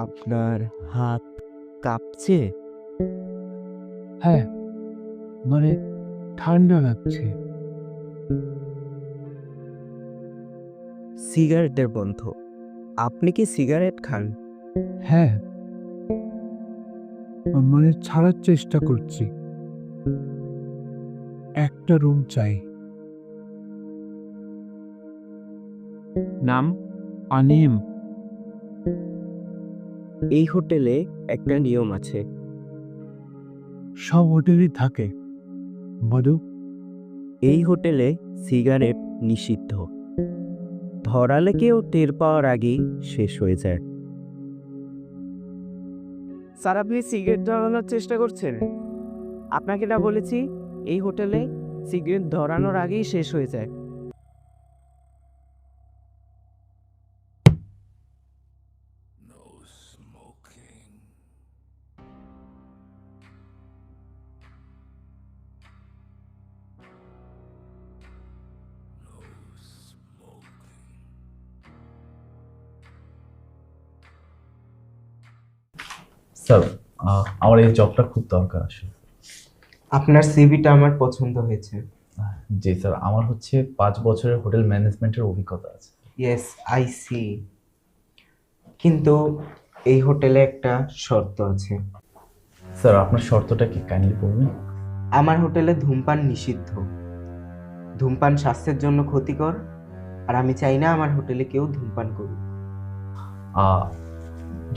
আপনার হাত কাঁপছে? হ্যাঁ, মানে ঠান্ডা লাগছে। সিগারেটের গন্ধ। আপনি কি সিগারেট খান? হ্যাঁ, মানে ছাড়ার চেষ্টা করছি। একটা রুম চাই। নাম? অনিম। এই হোটেলে একটা নিয়ম আছে। সব হোটেলই থাকে। বলো। এই হোটেলে সিগারেট নিষিদ্ধ। ধরালে কেউ টের পাওয়ার আগেই শেষ হয়ে যায়। স্যার, আপনি সিগারেট ধরানোর চেষ্টা করছেন? আপনাকে না বলেছি এই হোটেলে সিগারেট ধরানোর আগেই শেষ হয়ে যায়। স্যার, আমার এই জবটা খুব দরকার আসলে। আপনার সিভিটা আমার পছন্দ হয়েছে। জি স্যার, আমার হচ্ছে 5 বছরের হোটেল ম্যানেজমেন্টের অভিজ্ঞতা আছে। Yes, I see. কিন্তু এই হোটেলে একটা শর্ত আছে। স্যার, আপনার শর্তটা কি কাইন্ডলি বলবেন? আমার হোটেলে ধূমপান নিষিদ্ধ। ধূমপান স্বাস্থ্যের জন্য ক্ষতিকর, আর আমি চাই না আমার হোটেলে কেউ ধূমপান করুক।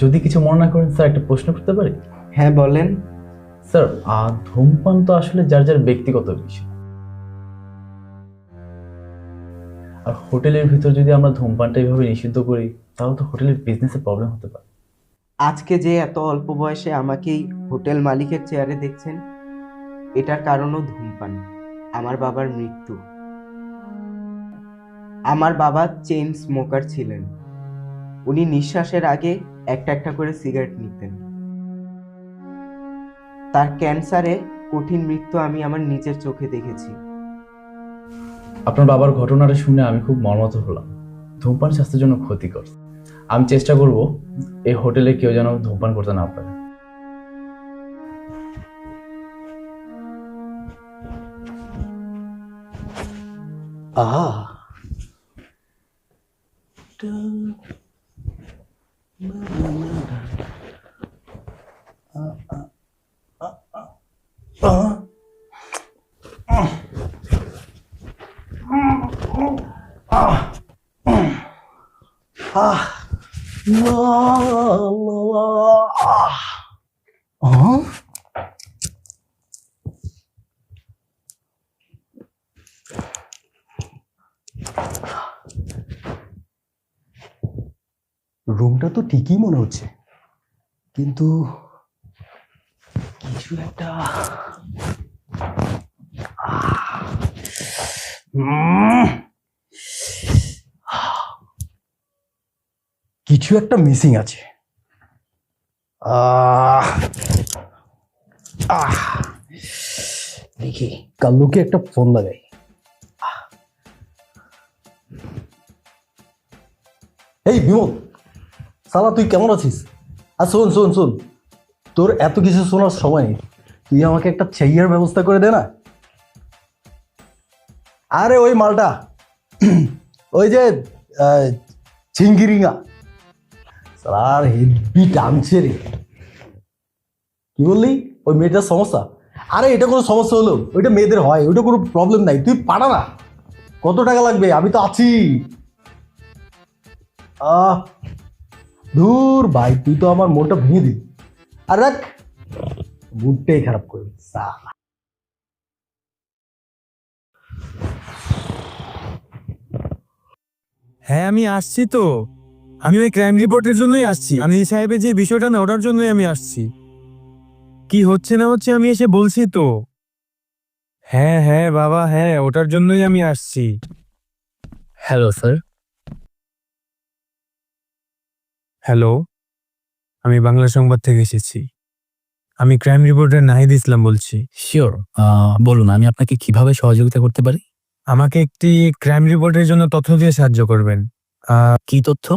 যদি কিছু মনে না করেন স্যার, একটা প্রশ্ন করতে পারি? হ্যাঁ, বলেন। স্যার, ধূমপান তো আসলে যার যার ব্যক্তিগত বিষয়। আর হোটেলের ভিতর যদি আমরা ধূমপানটা এইভাবে নিষিদ্ধ করি, তাহলে তো হোটেলের বিজনেসে প্রবলেম হতে পারে। আজকে যে এত অল্প বয়সে আমাকেই হোটেল মালিকের চেয়ারে দেখছেন, এটার কারণও ধূমপান। আমার বাবার মৃত্যু। আমার বাবা চেইন স্মোকার ছিলেন। উনি নিঃশ্বাসের আগে একটা একটা করে সিগারেট নিতেন। তার ক্যান্সারে কঠিন মৃত্যু আমি আমার নিজের চোখে দেখেছি। আপনার বাবার ঘটনাটা শুনে আমি খুব মর্মাহত হলাম। ধূমপান স্বাস্থ্যের জন্য ক্ষতিকর। আমি চেষ্টা করব এই হোটেলে কেউ যেন ধূমপান করতে না পারে। আহা। রুমটা তো ঠিকই মনে হচ্ছে, কিন্তু কিছু একটা কিছু একটা মিসিং আছে। দেখি কাল্লুকে একটা ফোন লাগাই। এই বিমল, সালা তুই কেমন আছিস? আর শোন শোন শোন, তোর এত কিছু শোনার সময় নেই। তুই আমাকে একটা চেয়ার ব্যবস্থা করে দে না। আরে ওই মালটা, ওই যে ছিঙ্গিরিঙা, আর হেভি টানছে রে। কি বললি? ওই মেয়েটার সমস্যা? আরে এটা কোনো সমস্যা হলো? ওইটা মেয়েদের হয়, ওইটা কোনো প্রবলেম নাই। তুই পাঠা না। কত টাকা লাগবে? আমি তো আছি। ধুর ভাই, তুই তো আমার মনটা ভেঙে দিবি। আর রাখ, মুডটাই খারাপ করে দিস। হ্যাঁ, আমি আসছি তো। আমি ওই ক্রাইম রিপোর্টের জন্যই আসছি। আমি সাহেবের যে বিষয়টা না, ওটার জন্যই আমি আসছি। কি হচ্ছে না হচ্ছে আমি এসে বলছি তো। হ্যাঁ হ্যাঁ বাবা, হ্যাঁ ওটার জন্যই আমি আসছি। Hello sir. হ্যালো, আমি বাংলা সংবাদ থেকে এসেছি। আমি ক্রাইম রিপোর্টার নাহিদ ইসলাম বলছি। শিওর, বলুন আমি আপনাকে কিভাবে সহযোগিতা করতে পারি? আমাকে একটি ক্রাইম রিপোর্টের জন্য তথ্য দিয়ে সাহায্য করবেন। কি তথ্য?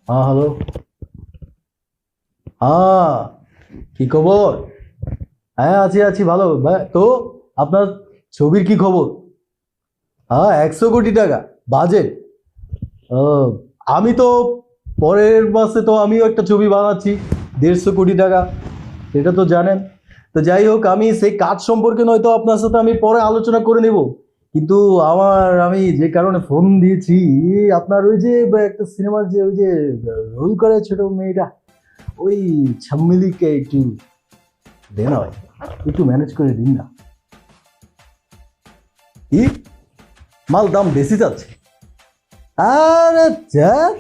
হ্যাঁ হ্যালো, হ্যাঁ কি খবর? হ্যাঁ আছি আছি ভালো। তো আপনার ছবির কি খবর? হ্যাঁ 100 কোটি টাকা বাজেট। আমি তো পরের মাসে তো আমিও একটা ছবি বানাচ্ছি 150 কোটি টাকা, এটা তো জানেন। তো যাই হোক, আমি সেই কাজ সম্পর্কে নয়তো আপনার সাথে আমি পরে আলোচনা করে নেব, কিন্তু আমি যে কারণে ফোন দিয়েছি, আপনার ওই যে একটা সিনেমার যে ওই যে রোল করে ছোট মেয়েটা, ওই ছাম্মিলিকে একটু দেন না ভাই, একটু ম্যানেজ করে দিন না। কি মাল দাম বেশি যাচ্ছে? আরে যাক,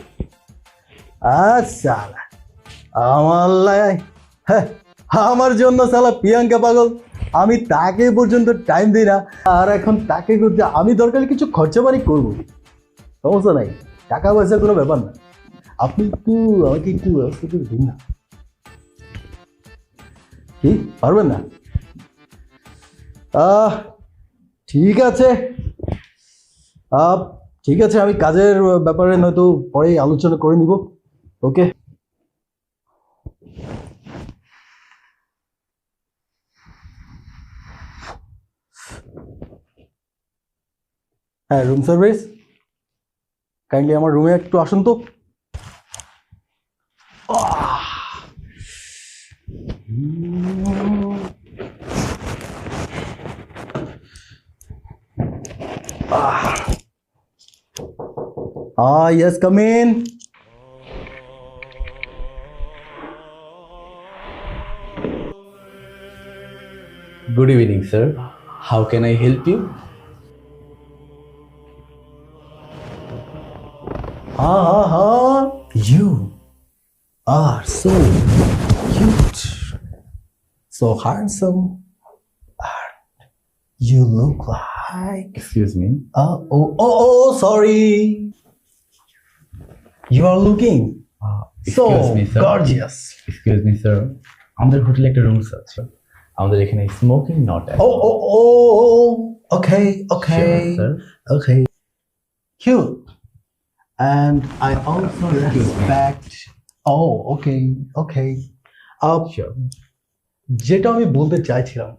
আচ্ছা হ্যাঁ, আমার জন্য সালা প্রিয়াঙ্কা পাগল, আমি তাকে পর্যন্ত টাইম দিই না, আর এখন তাকে করতে আমি দরকার কিছু খরচা বাড়ি করবো, সমস্যা নাই, টাকা পয়সা কোনো ব্যাপার না। আপনি একটু আমাকে একটু ব্যবস্থা করে দিন না। কি পারবেন না? ঠিক আছে, ঠিক আছে, আমি কাজের ব্যাপারে নয়তো পরে আলোচনা করে নিব। ওকে। হ্যাঁ, রুম সার্ভিস, কাইন্ডলি আমার রুমে একটু আসুন তো। Yes, come in. Good evening, sir. How can I help you? You are so cute, so handsome, and you look like... Excuse me. Sorry. You are looking so Excuse me, sir. gorgeous. Excuse me, sir. আমাদের হোটেলে একটা rooms আছে, আমাদের এখানে smoking not Okay, sir. okay. Cute. And I also respect... okay. Sure. যেটা আমি বলতে চাইছিলাম,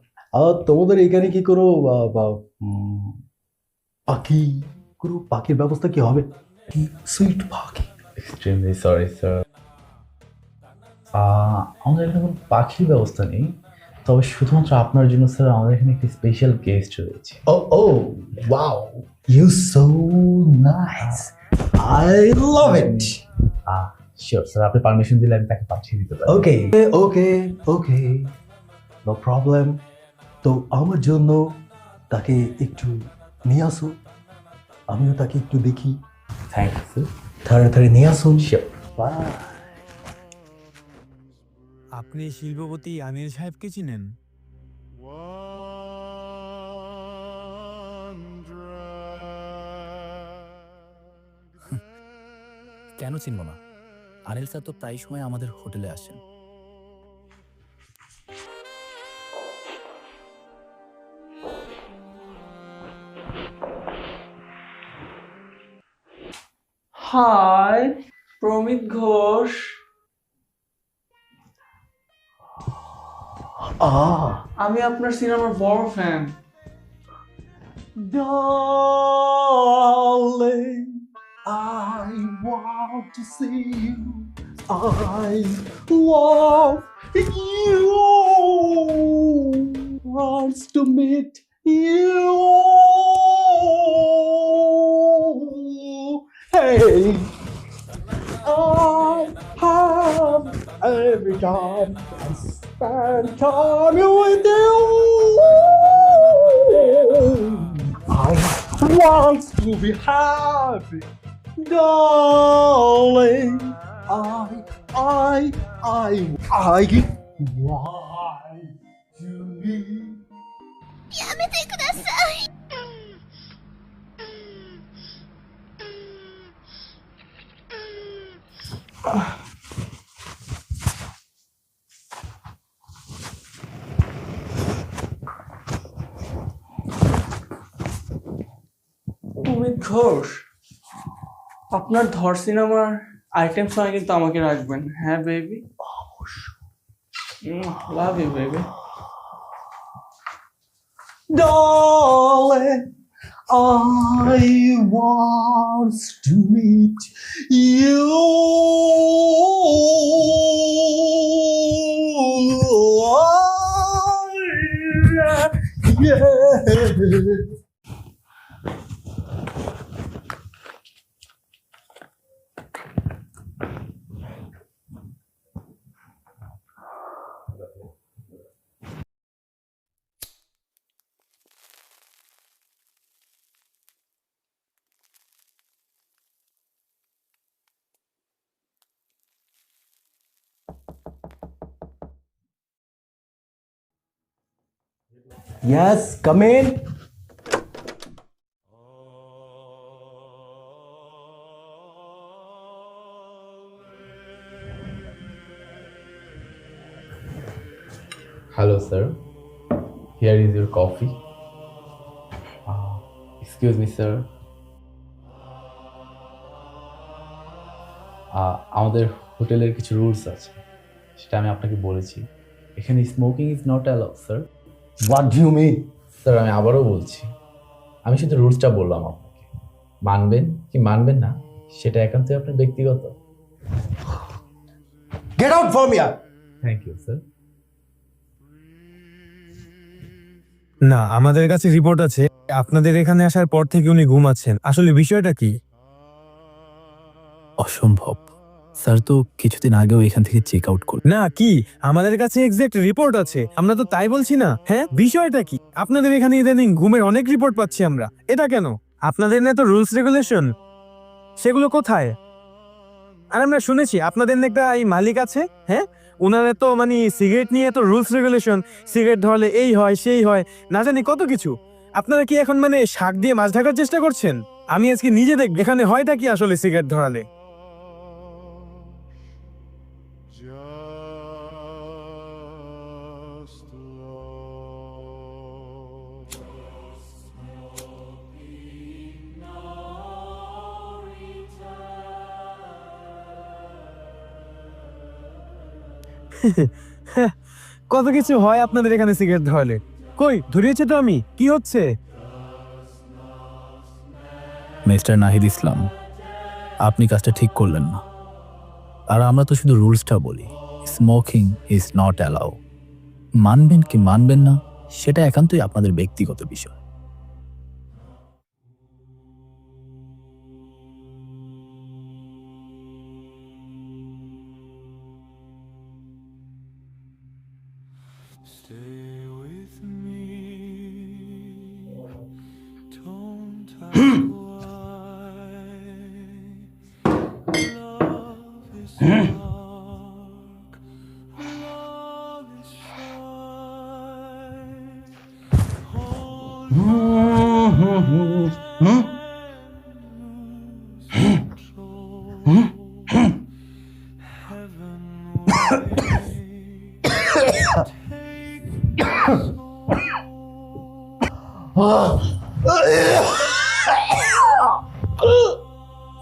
তোমাদের এখানে কি কোনো পাখির ব্যবস্থা কি হবে? সুইট পাখি। Extremely sorry, sir. আমাদের এখানে কোনো পাখির ব্যবস্থা নেই, তবে শুধুমাত্র আপনার জন্য স্যার আমাদের এখানে একটি স্পেশাল গেস্ট রয়েছে। Wow, you so nice, I love it. Sure sir, আপনি পারমিশন দিলে আমি তাকে পাঠিয়ে দিতে পারি। Okay, no problem. তো আমার জন্য তাকে একটু নিয়ে আসো, আমিও তাকে একটু দেখি। Thank you sir. তাড়াতাড়ি নিয়ে আসুন। শিওর। আপনি শিল্পপতি আমির সাহেবকে চিনেন? কেন চিনব না? আনিল স্যার তো প্রায় সময় আমাদের হোটেলে আসেন। হাই, প্রমিত ঘোষ। আমি আপনার সিনেমার বড় fan. Darling, I want to see you. I love you. Wants to meet you. Hey, I have every time I spend time with you. I want to be happy, darling. I want to be. やめてください。প্রমিত ঘোষ, আপনার ধর সিনেমার item সঙ্গে কিন্তু আমাকে রাখবেন, হ্যাঁ baby? Love you baby. Darling, I want to meet you. Yeah. Yes, come in. Hello, sir. Here is your coffee. Excuse me, sir. আমাদের হোটেলের কিছু রুলস আছে, সেটা আমি আপনাকে বলেছি। এখানে smoking is not allowed, sir. What do you mean? Sir, আমি আবারও বলছি, আমি শুধু রুলসটা বললাম আপনাকে। মানবেন কি মানবেন না সেটা একান্তই আপনার ব্যক্তিগত। Get out from here. Thank you, sir. না, আমাদের কাছে রিপোর্ট আছে আপনাদের এখানে আসার পর থেকে উনি ঘুমাচ্ছেন। আসলে বিষয়টা কি? অসম্ভব, স্যার তো কিছুদিন আগেও এখান থেকে চেক আউট করলেন। না, কি আমাদের কাছে এক্সাক্ট রিপোর্ট আছে, আমরা তো তাই বলছি না। হ্যাঁ, বিষয়টা কি? আপনাদের এখানে ইদানিং ঘুমের অনেক রিপোর্ট পাচ্ছি আমরা, এটা কেন? আপনাদের না তো রুলস রেগুলেশন, সেগুলো কোথায়? আর আমরা শুনেছি আপনাদের না একটা এই মালিক আছে, হ্যাঁ, ওনারা তো মানে সিগারেট নিয়ে তো রুলস রেগুলেশন, সিগারেট ধরলে এই হয় সেই হয়, না জানি কত কিছু। আপনারা কি এখন মানে শাক দিয়ে মাছ ঢাকার চেষ্টা করছেন? আমি আজকে নিজে দেখব এখানে হয়টা কি আসলে সিগারেট ধরালে। কত কিছু হয় আপনাদের এখানে সিগারেট ধরালে। কই ধরিয়েছে তো আমি, কি হচ্ছে? মিস্টার নাহিদ ইসলাম, আপনি কাজটা ঠিক করলেন না। আর আমরা তো শুধু রুলসটা বলি, স্মোকিং ইজ নট অ্যালাউ। মানবেন কি মানবেন না সেটা একান্তই আপনাদের ব্যক্তিগত বিষয়। Stay with me. Don't ask why. Love is dark. Love is shy. Hold control. Heaven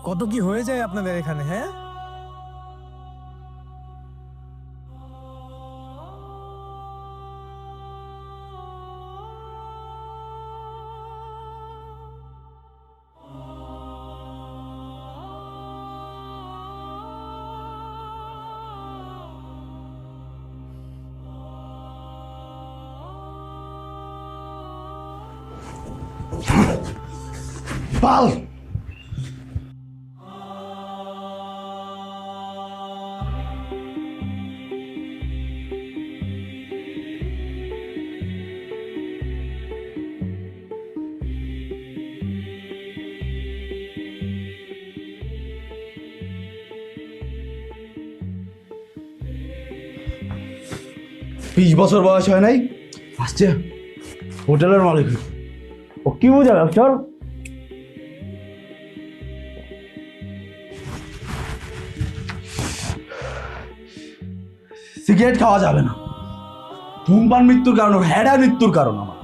কত কি হয়ে যায় আপনাদের এখানে, হ্যাঁ? Pal! বিশ বছর বয়স হয় নাই, আসছে হোটেলের মালিক। ও কি বোঝাবে চল। সিগারেট খাওয়া যাবে না, ধূমপান মৃত্যুর কারণ, হ্যাডা মৃত্যুর কারণ আমার।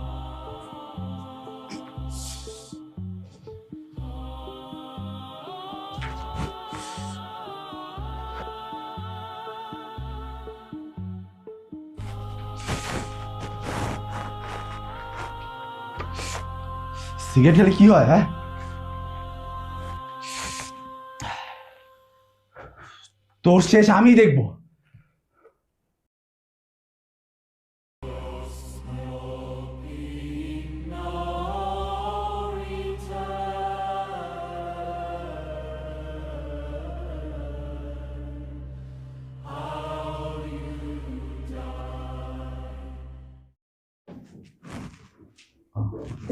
সিগারেট খেলে কি হয়? হ্যাঁ, তোর শেষ আমি দেখবো।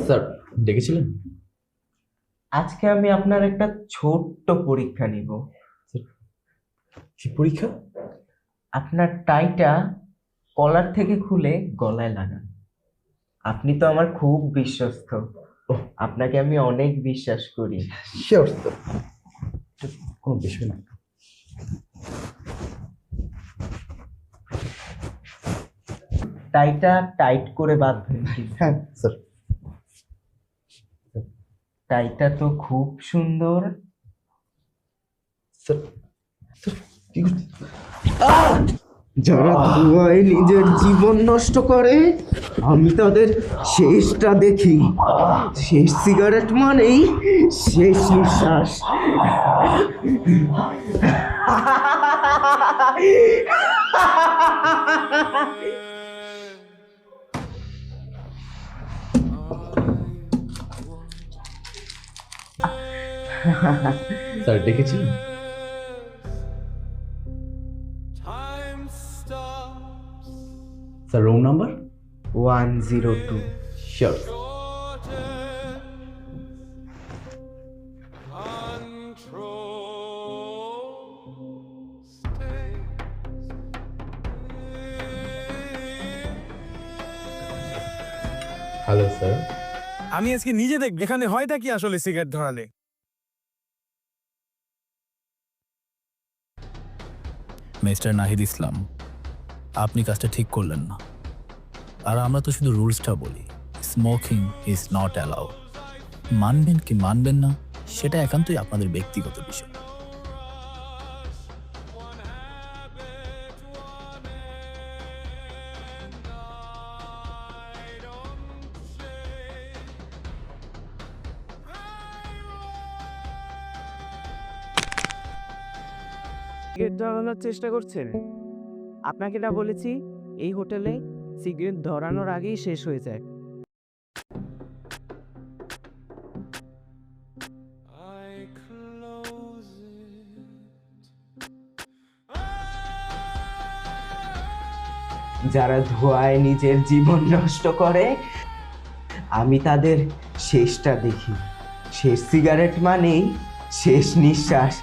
স্যার ডেকেছিলেন? আজকে আমি আপনার একটা ছোট্ট পরীক্ষা নিব। কি পরীক্ষা? আপনার টাইটা কলার থেকে খুলে গলায় লাগান। আপনি তো আমার খুব বিশ্বস্ত, আপনাকে আমি অনেক বিশ্বাস করি। শিওর স্যার, কোনো বিষয় না। টাইটা টাইট করে বাঁধবেন। হ্যাঁ স্যার। টাইটা তো খুব সুন্দর। স্যার স্যার কি করছেন? যারা ধোঁয়ায় নিজের জীবন নষ্ট করে আমি তাদের শেষটা দেখি। শেষ সিগারেট মানেই শেষ নিঃশ্বাস। স্যার ডেকেছিলেন? Time stops. Sir room number? 102। Sure. Hello sir. আমি আজকে নিজে দেখব এখানে হয়টা কি আসলে সিগারেট ধরালে। মিস্টার নাহিদ ইসলাম, আপনি কাজটা ঠিক করলেন না। আর আমরা তো শুধু রুলসটা বলি, স্মোকিং ইজ নট অ্যালাউ। মানবেন কি মানবেন না সেটা একান্তই আপনাদের ব্যক্তিগত বিষয়। সিগারেট ধরানোর চেষ্টা করছেন? আপনাকে না বলেছি এই হোটেলে সিগারেট ধরানোর আগেই শেষ হয়ে যায়। I close it. যারা ধোঁয়ায় নিজের জীবন নষ্ট করে আমি তাদের শেষটা দেখি। শেষ সিগারেট মানেই শেষ নিঃশ্বাস।